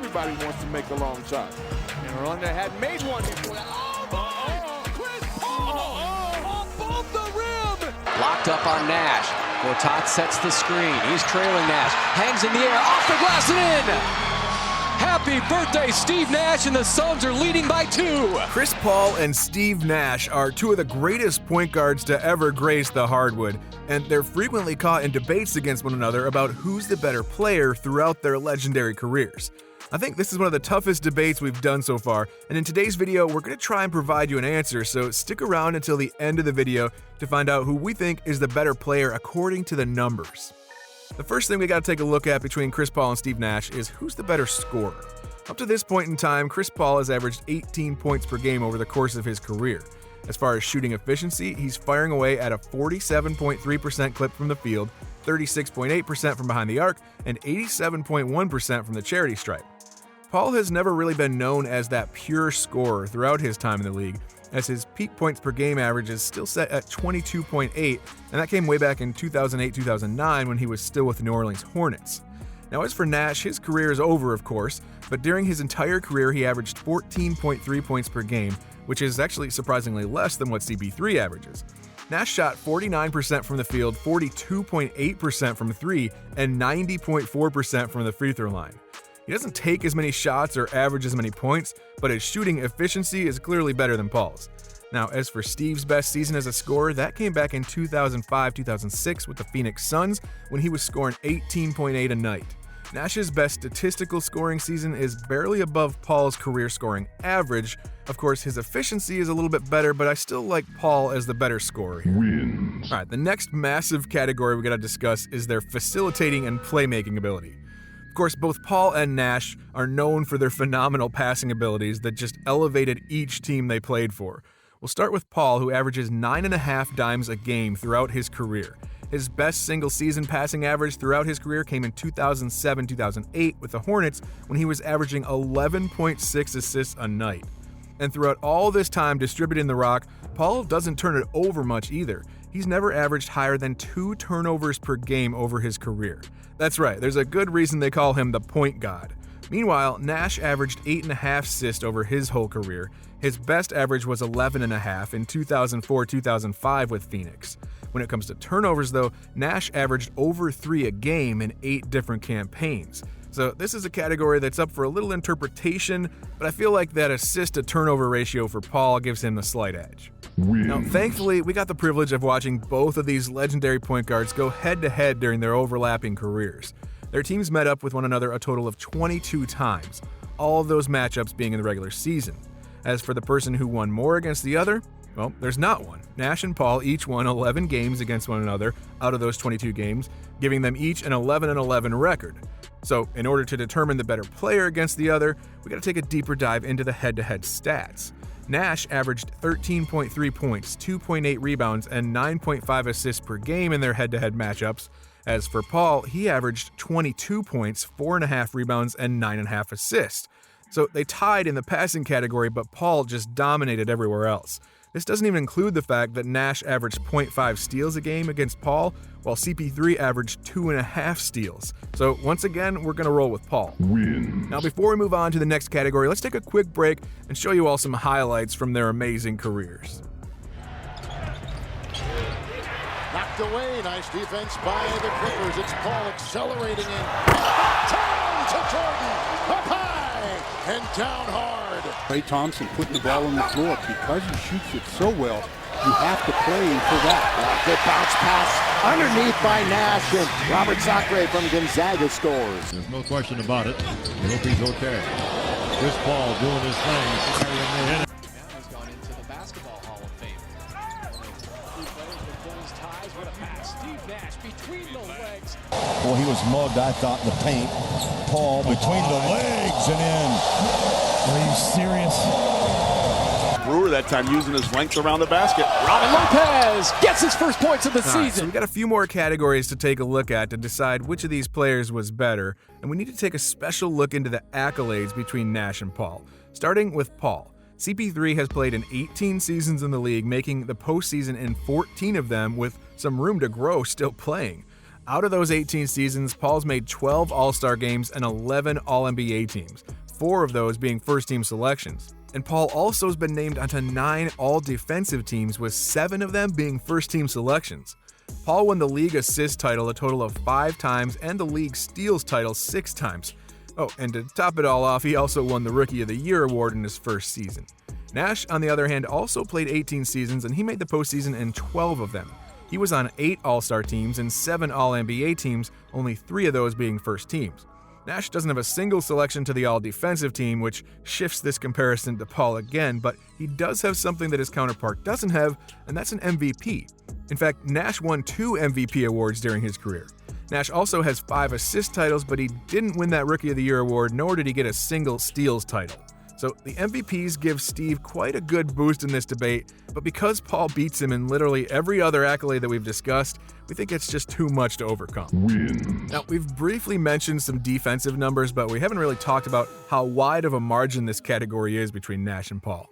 everybody wants to make a long shot. And a runner had made one before that. Chris Paul! Off the rim! Locked up on Nash. Gortat sets the screen. He's trailing Nash. Hangs in the air, off the glass and in! Happy birthday, Steve Nash, and the Suns are leading by 2. Chris Paul and Steve Nash are two of the greatest point guards to ever grace the hardwood, and they're frequently caught in debates against one another about who's the better player throughout their legendary careers. I think this is one of the toughest debates we've done so far, and in today's video, we're going to try and provide you an answer, so stick around until the end of the video to find out who we think is the better player according to the numbers. The first thing we got to take a look at between Chris Paul and Steve Nash is who's the better scorer. Up to this point in time, Chris Paul has averaged 18 points per game over the course of his career. As far as shooting efficiency, he's firing away at a 47.3% clip from the field, 36.8% from behind the arc, and 87.1% from the charity stripe. Paul has never really been known as that pure scorer throughout his time in the league, as his peak points per game average is still set at 22.8, and that came way back in 2008-2009 when he was still with the New Orleans Hornets. Now as for Nash, his career is over of course, but during his entire career he averaged 14.3 points per game, which is actually surprisingly less than what CP3 averages. Nash shot 49% from the field, 42.8% from 3, and 90.4% from the free throw line. He doesn't take as many shots or average as many points, but his shooting efficiency is clearly better than Paul's. Now, as for Steve's best season as a scorer, that came back in 2005-2006 with the Phoenix Suns when he was scoring 18.8 a night. Nash's best statistical scoring season is barely above Paul's career scoring average. Of course, his efficiency is a little bit better, but I still like Paul as the better scorer here. Wins. All right, the next massive category we gotta discuss is their facilitating and playmaking ability. Of course, both Paul and Nash are known for their phenomenal passing abilities that just elevated each team they played for. We'll start with Paul, who averages 9.5 dimes a game throughout his career. His best single-season passing average throughout his career came in 2007-2008 with the Hornets when he was averaging 11.6 assists a night. And throughout all this time distributing the rock, Paul doesn't turn it over much either. He's never averaged higher than 2 turnovers per game over his career. That's right, there's a good reason they call him the point god. Meanwhile, Nash averaged 8.5 assists over his whole career. His best average was 11.5 in 2004-2005 with Phoenix. When it comes to turnovers though, Nash averaged over 3 a game in 8 different campaigns. So this is a category that's up for a little interpretation, but I feel like that assist to turnover ratio for Paul gives him the slight edge. Now, thankfully, we got the privilege of watching both of these legendary point guards go head-to-head during their overlapping careers. Their teams met up with one another a total of 22 times, all of those matchups being in the regular season. As for the person who won more against the other, well, there's not one. Nash and Paul each won 11 games against one another out of those 22 games, giving them each an 11-11 record. So, in order to determine the better player against the other, we gotta take a deeper dive into the head-to-head stats. Nash averaged 13.3 points, 2.8 rebounds, and 9.5 assists per game in their head-to-head matchups. As for Paul, he averaged 22 points, 4.5 rebounds, and 9.5 assists. So they tied in the passing category, but Paul just dominated everywhere else. This doesn't even include the fact that Nash averaged 0.5 steals a game against Paul, while CP3 averaged 2.5 steals. So once again, we're gonna roll with Paul. Wins. Now before we move on to the next category, let's take a quick break and show you all some highlights from their amazing careers. Knocked away, nice defense by the Clippers. It's Paul accelerating in. Down to Jordan, up high and down hard. Klay Thompson putting the ball on the floor because he shoots it so well. You have to play for that. Good bounce pass underneath by Nash, and Robert Sacre from Gonzaga scores. There's no question about it. I hope he's okay. Chris Paul doing his thing. Now he's gone into the Basketball Hall of Fame. Two players with Bulls ties. What a pass. Steve Nash between the legs. Well, he was mugged, I thought, in the paint. Paul between the legs and in. Are you serious? Brewer that time using his length around the basket. Robin Lopez gets his first points of the All right, so season. we got a few more categories to take a look at to decide which of these players was better, and we need to take a special look into the accolades between Nash and Paul. Starting with Paul. CP3 has played in 18 seasons in the league, making the postseason in 14 of them with some room to grow still playing. Out of those 18 seasons, Paul's made 12 All-Star games and 11 All-NBA teams, 4 of those being first-team selections. And Paul also has been named onto 9 All-Defensive teams, with 7 of them being first-team selections. Paul won the league assist title a total of 5 times and the league steals title 6 times. Oh, and to top it all off, he also won the Rookie of the Year award in his first season. Nash, on the other hand, also played 18 seasons, and he made the postseason in 12 of them. He was on 8 All-Star teams and 7 All-NBA teams, only 3 of those being first teams. Nash doesn't have a single selection to the All-Defensive team, which shifts this comparison to Paul again, but he does have something that his counterpart doesn't have, and that's an MVP. In fact, Nash won 2 MVP awards during his career. Nash also has 5 assist titles, but he didn't win that Rookie of the Year award, nor did he get a single steals title. So the MVPs give Steve quite a good boost in this debate, but because Paul beats him in literally every other accolade that we've discussed, we think it's just too much to overcome. Now, we've briefly mentioned some defensive numbers, but we haven't really talked about how wide of a margin this category is between Nash and Paul.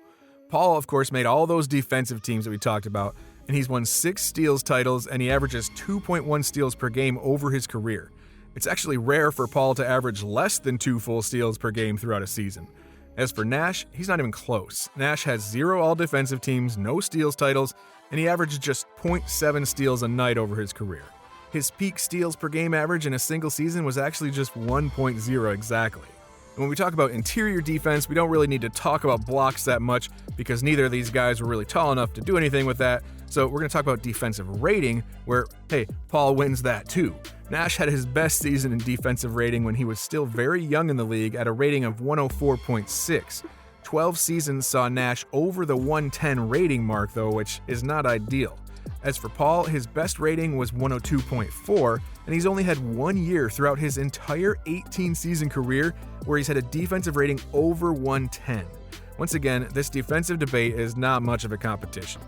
Paul, of course, made all those defensive teams that we talked about, and he's won 6 steals titles, and he averages 2.1 steals per game over his career. It's actually rare for Paul to average less than 2 full steals per game throughout a season. As for Nash, he's not even close. Nash has 0 all-defensive teams, no steals titles, and he averaged just 0.7 steals a night over his career. His peak steals per game average in a single season was actually just 1.0 exactly. And when we talk about interior defense, we don't really need to talk about blocks that much because neither of these guys were really tall enough to do anything with that. So we're going to talk about defensive rating, where, hey, Paul wins that too. Nash had his best season in defensive rating when he was still very young in the league at a rating of 104.6. 12 seasons saw Nash over the 110 rating mark though, which is not ideal. As for Paul, his best rating was 102.4, and he's only had 1 year throughout his entire 18-season career where he's had a defensive rating over 110. Once again, this defensive debate is not much of a competition.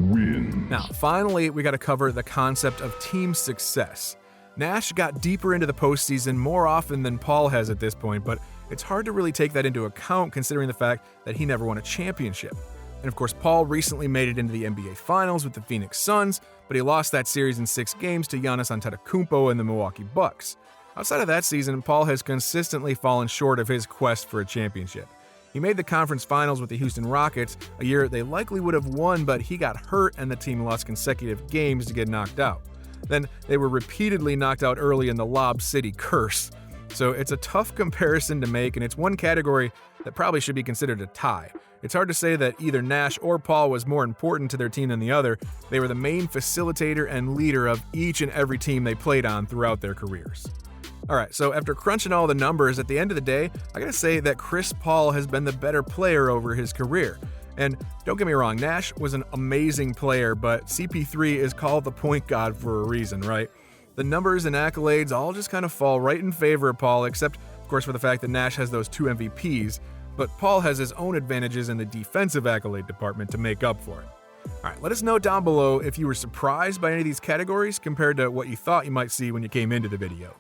Now, finally, we got to cover the concept of team success. Nash got deeper into the postseason more often than Paul has at this point, but it's hard to really take that into account considering the fact that he never won a championship. And of course, Paul recently made it into the NBA Finals with the Phoenix Suns, but he lost that series in 6 games to Giannis Antetokounmpo and the Milwaukee Bucks. Outside of that season, Paul has consistently fallen short of his quest for a championship. He made the conference finals with the Houston Rockets, a year they likely would have won, but he got hurt and the team lost consecutive games to get knocked out. Then they were repeatedly knocked out early in the Lob City curse. So it's a tough comparison to make, and it's one category that probably should be considered a tie. It's hard to say that either Nash or Paul was more important to their team than the other. They were the main facilitator and leader of each and every team they played on throughout their careers. Alright, so after crunching all the numbers, at the end of the day, I gotta say that Chris Paul has been the better player over his career. And don't get me wrong, Nash was an amazing player, but CP3 is called the point guard for a reason, right? The numbers and accolades all just kind of fall right in favor of Paul, except, of course, for the fact that Nash has those 2 MVPs, but Paul has his own advantages in the defensive accolade department to make up for it. Alright, let us know down below if you were surprised by any of these categories compared to what you thought you might see when you came into the video.